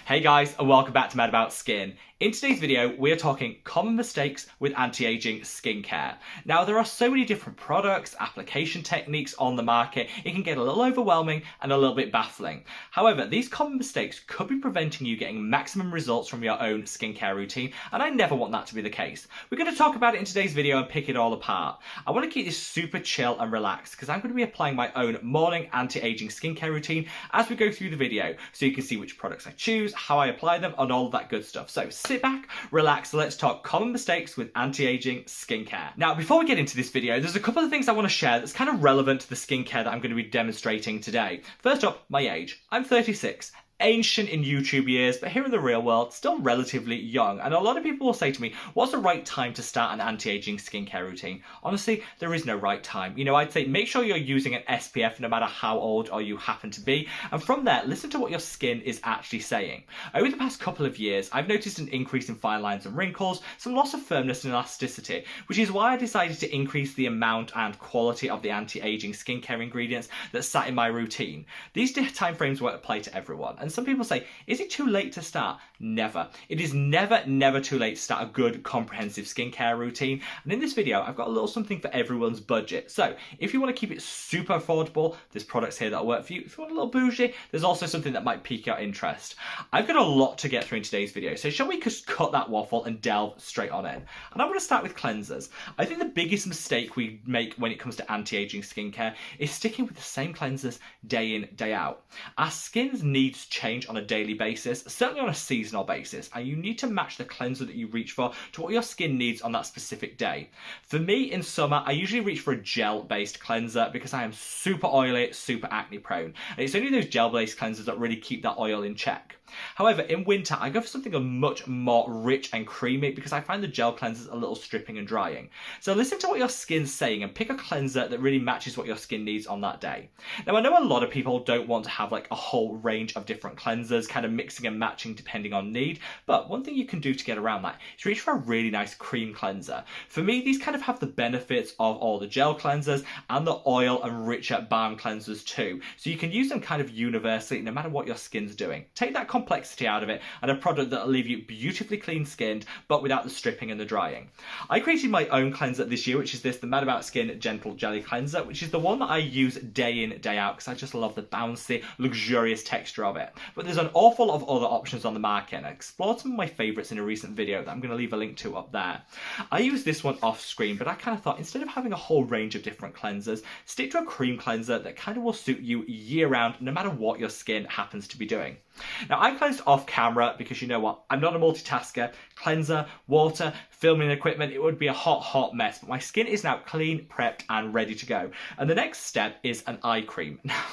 Hey guys, and welcome back to Mad About Skin. In today's video, we're talking common mistakes with anti-aging skincare. Now, there are so many different products, application techniques on the market, it can get a little overwhelming and a little bit baffling. However, these common mistakes could be preventing you getting maximum results from your own skincare routine, and I never want that to be the case. We're going to talk about it in today's video and pick it all apart. I want to keep this super chill and relaxed because I'm going to be applying my own morning anti-aging skincare routine as we go through the video, so you can see which products I choose, how I apply them, and all of that good stuff. So sit back, relax, let's talk common mistakes with anti-aging skincare. Now, before we get into this video, there's a couple of things I want to share that's kind of relevant to the skincare that I'm going to be demonstrating today. First up, my age. I'm 36. Ancient in YouTube years, but here in the real world, still relatively young. And a lot of people will say to me, what's the right time to start an anti-aging skincare routine? Honestly, there is no right time. I'd say make sure you're using an SPF no matter how old or you happen to be. And from there, listen to what your skin is actually saying. Over the past couple of years, I've noticed an increase in fine lines and wrinkles, some loss of firmness and elasticity, which is why I decided to increase the amount and quality of the anti-aging skincare ingredients that sat in my routine. These timeframes won't apply to everyone. And some people say, is it too late to start? Never. It is never too late to start a good comprehensive skincare routine. And in this video, I've got a little something for everyone's budget. So if you want to keep it super affordable, there's products here that'll work for you. If you want a little bougie, there's also something that might pique your interest. I've got a lot to get through in today's video, so shall we just cut that waffle and delve straight on in? And I'm going to start with cleansers. I think the biggest mistake we make when it comes to anti-aging skincare is sticking with the same cleansers day in, day out. Our skin's needs change on a daily basis, certainly on a seasonal basis, and you need to match the cleanser that you reach for to what your skin needs on that specific day. For me, in summer, I usually reach for a gel-based cleanser because I am super oily, super acne prone, and it's only those gel-based cleansers that really keep that oil in check. However, in winter, I go for something much more rich and creamy because I find the gel cleansers a little stripping and drying. So listen to what your skin's saying and pick a cleanser that really matches what your skin needs on that day. Now, I know a lot of people don't want to have like a whole range of different cleansers, kind of mixing and matching depending on need, but one thing you can do to get around that is reach for a really nice cream cleanser. For me, these kind of have the benefits of all the gel cleansers and the oil and richer balm cleansers too. So you can use them kind of universally no matter what your skin's doing. Take that complexity out of it and a product that'll leave you beautifully clean skinned but without the stripping and the drying. I created my own cleanser this year, which is this, the Mad About Skin Gentle Jelly Cleanser, which is the one that I use day in, day out because I just love the bouncy, luxurious texture of it. But there's an awful lot of other options on the market, and I explored some of my favourites in a recent video that I'm going to leave a link to up there. I use this one off screen, but I kind of thought instead of having a whole range of different cleansers, stick to a cream cleanser that kind of will suit you year round no matter what your skin happens to be doing. Now, I cleansed off camera because you know what, I'm not a multitasker. Cleanser, water, filming equipment, it would be a hot mess, but my skin is now clean, prepped and ready to go. And the next step is an eye cream. Now,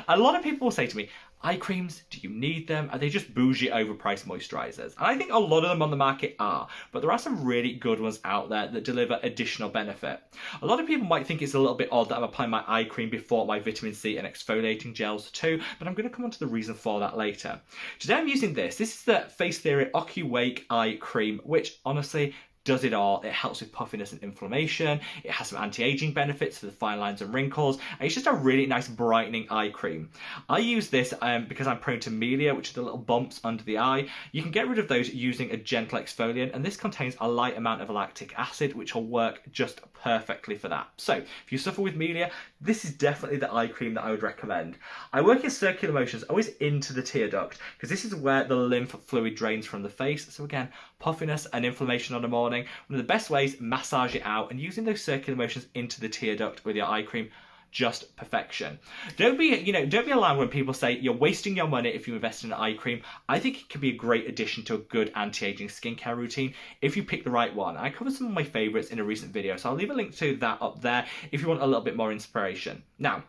a lot of people will say to me, eye creams, do you need them? Are they just bougie overpriced moisturizers? And I think a lot of them on the market are, but there are some really good ones out there that deliver additional benefit. A lot of people might think it's a little bit odd that I'm applying my eye cream before my vitamin C and exfoliating gels too, but I'm going to come on to the reason for that later. Today I'm using this. This is the Face Theory OcuWake Eye Cream, which honestly does it all. It helps with puffiness and inflammation. It has some anti-aging benefits for the fine lines and wrinkles. And it's just a really nice brightening eye cream. I use this because I'm prone to melia, which are the little bumps under the eye. You can get rid of those using a gentle exfoliant, and this contains a light amount of lactic acid, which will work just perfectly for that. So if you suffer with melia, this is definitely the eye cream that I would recommend. I work in circular motions, always into the tear duct, because this is where the lymph fluid drains from the face. So again, puffiness and inflammation on the morning. One of the best ways, massage it out, and using those circular motions into the tear duct with your eye cream, just perfection. Don't be alarmed when people say you're wasting your money if you invest in an eye cream. I think it can be a great addition to a good anti-aging skincare routine if you pick the right one. I covered some of my favorites in a recent video, so I'll leave a link to that up there if you want a little bit more inspiration. Now,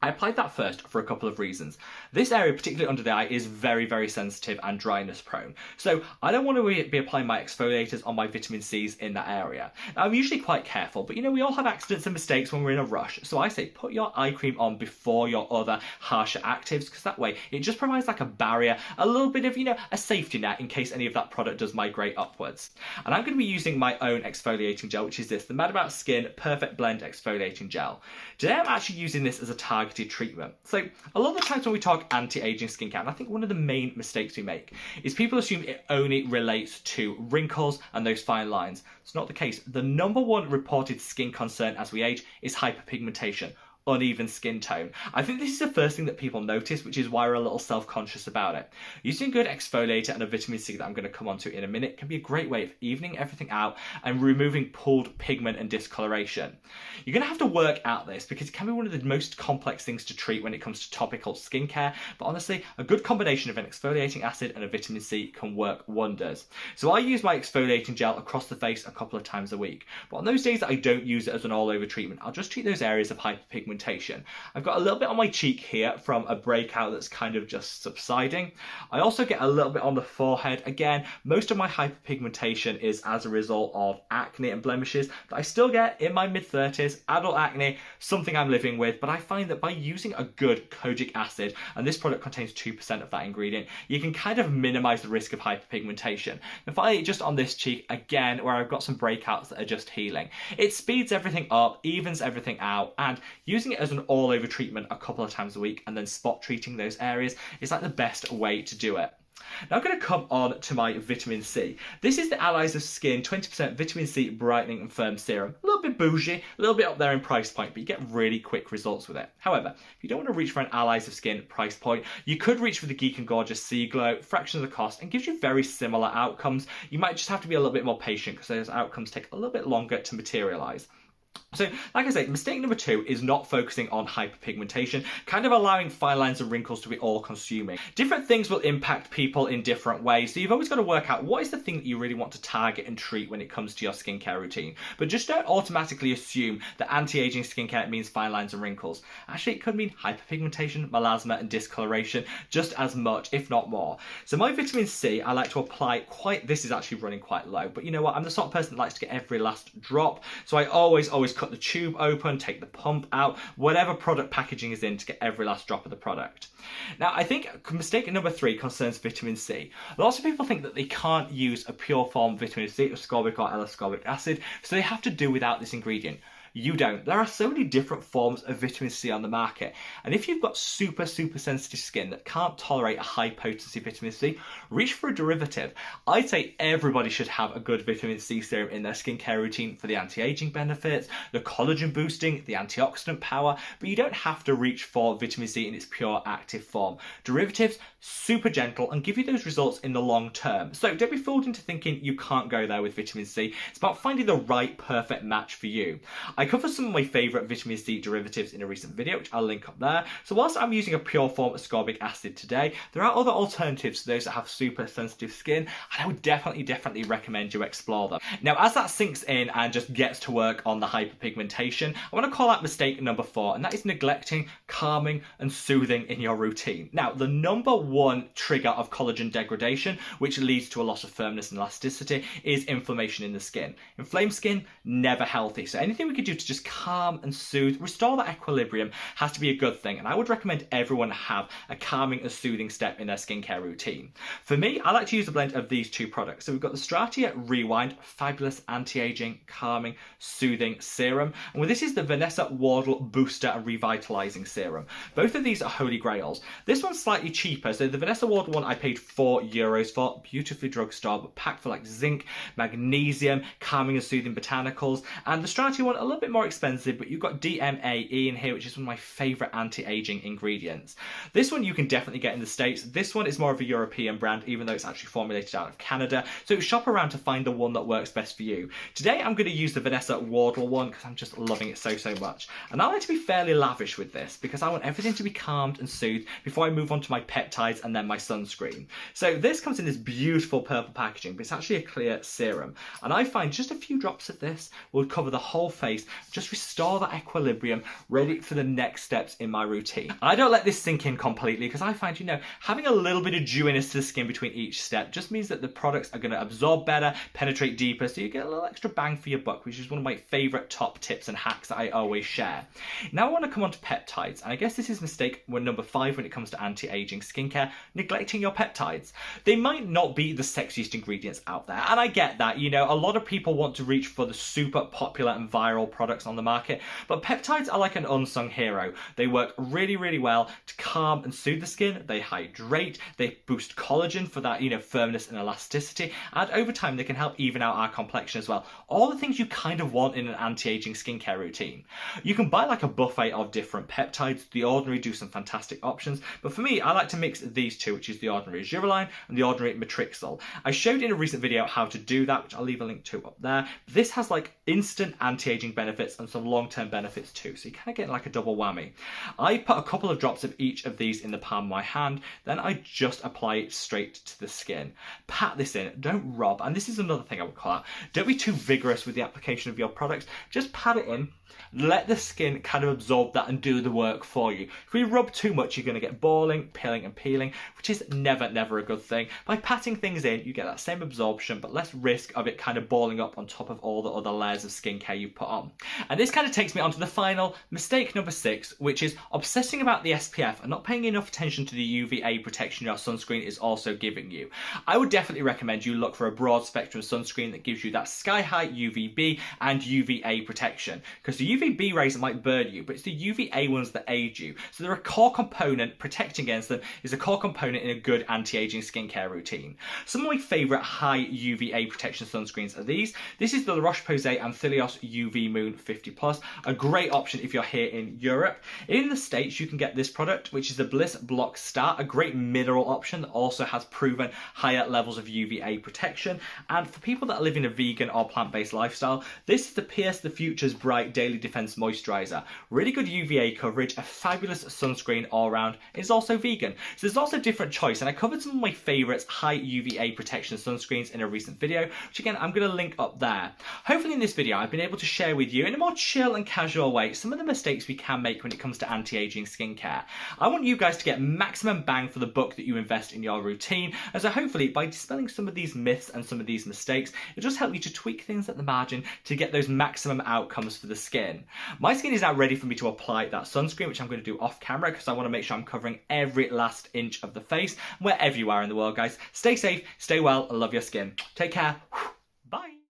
I applied that first for a couple of reasons. This area, particularly under the eye, is very sensitive and dryness prone. So I don't want to be applying my exfoliators on my vitamin C's in that area. Now, I'm usually quite careful, but we all have accidents and mistakes when we're in a rush. So I say put your eye cream on before your other harsher actives, because that way it just provides like a barrier, a little bit of, a safety net in case any of that product does migrate upwards. And I'm going to be using my own exfoliating gel, which is this, the Mad About Skin Perfect Blend Exfoliating Gel. Today I'm actually using this as a target targeted treatment. So a lot of the times when we talk anti-aging skincare, and I think one of the main mistakes we make is people assume it only relates to wrinkles and those fine lines. It's not the case. The number one reported skin concern as we age is hyperpigmentation, uneven skin tone. I think this is the first thing that people notice, which is why we're a little self-conscious about it. Using a good exfoliator and a vitamin C that I'm going to come on to in a minute can be a great way of evening everything out and removing pooled pigment and discoloration. You're going to have to work at this because it can be one of the most complex things to treat when it comes to topical skincare, but honestly, a good combination of an exfoliating acid and a vitamin C can work wonders. So I use my exfoliating gel across the face a couple of times a week, but on those days that I don't use it as an all-over treatment, I'll just treat those areas of hyperpigmentation. I've got a little bit on my cheek here from a breakout that's kind of just subsiding. I also get a little bit on the forehead. Again, most of my hyperpigmentation is as a result of acne and blemishes that I still get in my mid-30s, adult acne, something I'm living with, but I find that by using a good kojic acid, and this product contains 2% of that ingredient, you can kind of minimize the risk of hyperpigmentation. And finally, just on this cheek, again, where I've got some breakouts that are just healing, it speeds everything up, evens everything out, and using it as an all-over treatment a couple of times a week and then spot treating those areas is like the best way to do it. Now I'm going to come on to my vitamin C. This is the Allies of Skin 20% vitamin C brightening and firm serum. A little bit bougie, a little bit up there in price point, but you get really quick results with it. However, if you don't want to reach for an Allies of Skin price point, you could reach for the Geek and Gorgeous Sea Glow, fraction of the cost, and gives you very similar outcomes. You might just have to be a little bit more patient because those outcomes take a little bit longer to materialize. So, like I say, mistake number 2 is not focusing on hyperpigmentation, kind of allowing fine lines and wrinkles to be all-consuming. Different things will impact people in different ways, so you've always got to work out what is the thing that you really want to target and treat when it comes to your skincare routine. But just don't automatically assume that anti-aging skincare means fine lines and wrinkles. Actually, it could mean hyperpigmentation, melasma, and discoloration just as much, if not more. So my vitamin C, I like to apply this is actually running quite low, but you know what, I'm the sort of person that likes to get every last drop, so I always cut the tube open, take the pump out, whatever product packaging is in to get every last drop of the product. Now, I think mistake number 3 concerns vitamin C. Lots of people think that they can't use a pure form vitamin C, ascorbic or L-ascorbic acid, so they have to do without this ingredient. You don't. There are so many different forms of vitamin C on the market. And if you've got super sensitive skin that can't tolerate a high potency vitamin C, reach for a derivative. I'd say everybody should have a good vitamin C serum in their skincare routine for the anti-aging benefits, the collagen boosting, the antioxidant power, but you don't have to reach for vitamin C in its pure active form. Derivatives, super gentle and give you those results in the long term. So don't be fooled into thinking you can't go there with vitamin C. It's about finding the right perfect match for you. I covered some of my favourite vitamin C derivatives in a recent video, which I'll link up there. So whilst I'm using a pure form ascorbic acid today, there are other alternatives to those that have super sensitive skin, and I would definitely recommend you explore them. Now, as that sinks in and just gets to work on the hyperpigmentation, I want to call out mistake number 4, and that is neglecting calming and soothing in your routine. Now, the number 1 trigger of collagen degradation, which leads to a loss of firmness and elasticity, is inflammation in the skin. Inflamed skin, never healthy. So anything we could do to just calm and soothe, restore that equilibrium has to be a good thing, and I would recommend everyone have a calming and soothing step in their skincare routine. For me, I like to use a blend of these 2 products. So we've got the Stratia Rewind, fabulous anti-aging, calming, soothing serum, and well, this is the Vanessa Wardle Booster and Revitalizing Serum. Both of these are holy grails. This one's slightly cheaper, so the Vanessa Wardle one I paid €4 for, beautifully drugstore, but packed for like zinc, magnesium, calming and soothing botanicals, and the Stratia one a little bit more expensive, but you've got DMAE in here, which is one of my favourite anti-aging ingredients. This one you can definitely get in the States. This one is more of a European brand, even though it's actually formulated out of Canada, so shop around to find the one that works best for you. Today I'm going to use the Vanessa Wardle one because I'm just loving it so much, and I like to be fairly lavish with this because I want everything to be calmed and soothed before I move on to my peptides and then my sunscreen. So this comes in this beautiful purple packaging, but it's actually a clear serum, and I find just a few drops of this will cover the whole face, just restore that equilibrium, ready for the next steps in my routine. I don't let this sink in completely because I find, you know, having a little bit of dewiness to the skin between each step just means that the products are going to absorb better, penetrate deeper, so you get a little extra bang for your buck, which is one of my favourite top tips and hacks that I always share. Now I want to come on to peptides, and I guess this is mistake number 5 when it comes to anti-aging skincare, skincare, neglecting your peptides. They might not be the sexiest ingredients out there, and I get that, you know, a lot of people want to reach for the super popular and viral products on the market, but peptides are like an unsung hero. They work really, really well to calm and soothe the skin, they hydrate, they boost collagen for that, you know, firmness and elasticity, and over time they can help even out our complexion as well. All the things you kind of want in an anti-aging skincare routine. You can buy like a buffet of different peptides. The Ordinary do some fantastic options, but for me, I like to mix these two, which is the Ordinary Juraline and the Ordinary Matrixyl. I showed in a recent video how to do that, which I'll leave a link to up there. This has like instant anti-aging benefits and some long-term benefits too, so you kind of get like a double whammy. I put a couple of drops of each of these in the palm of my hand, then I just apply it straight to the skin. Pat this in, don't rub, and this is another thing I would call out. Don't be too vigorous with the application of your products, just pat it in. Let the skin kind of absorb that and do the work for you. If you rub too much, you're going to get balling, pilling and peeling, which is never a good thing. By patting things in, you get that same absorption, but less risk of it kind of balling up on top of all the other layers of skincare you put on. And this kind of takes me on to the final mistake number 6, which is obsessing about the SPF and not paying enough attention to the UVA protection your sunscreen is also giving you. I would definitely recommend you look for a broad spectrum sunscreen that gives you that sky-high UVB and UVA protection, because the UVB rays might burn you, but it's the UVA ones that aid you. So they're a core component. Protecting against them is a core component in a good anti-aging skincare routine. Some of my favourite high UVA protection sunscreens are these. This is the La Roche-Posay Anthelios UV Moon 50+, a great option if you're here in Europe. In the States, you can get this product, which is the Bliss Block Star, a great mineral option that also has proven higher levels of UVA protection. And for people that are living a vegan or plant-based lifestyle, this is the Pierce the Future's Bright Daily Defense Moisturizer. Really good UVA coverage, a fabulous sunscreen all around. It's also vegan. So there's lots of different choice, and I covered some of my favourites high UVA protection sunscreens in a recent video, which again, I'm going to link up there. Hopefully in this video, I've been able to share with you in a more chill and casual way some of the mistakes we can make when it comes to anti-aging skincare. I want you guys to get maximum bang for the buck that you invest in your routine, and so hopefully by dispelling some of these myths and some of these mistakes, it'll just help you to tweak things at the margin to get those maximum outcomes for the skin. My skin is now ready for me to apply that sunscreen, which I'm going to do off camera because I want to make sure I'm covering every last inch of the face. Wherever you are in the world, guys, stay safe, stay well, and love your skin. Take care.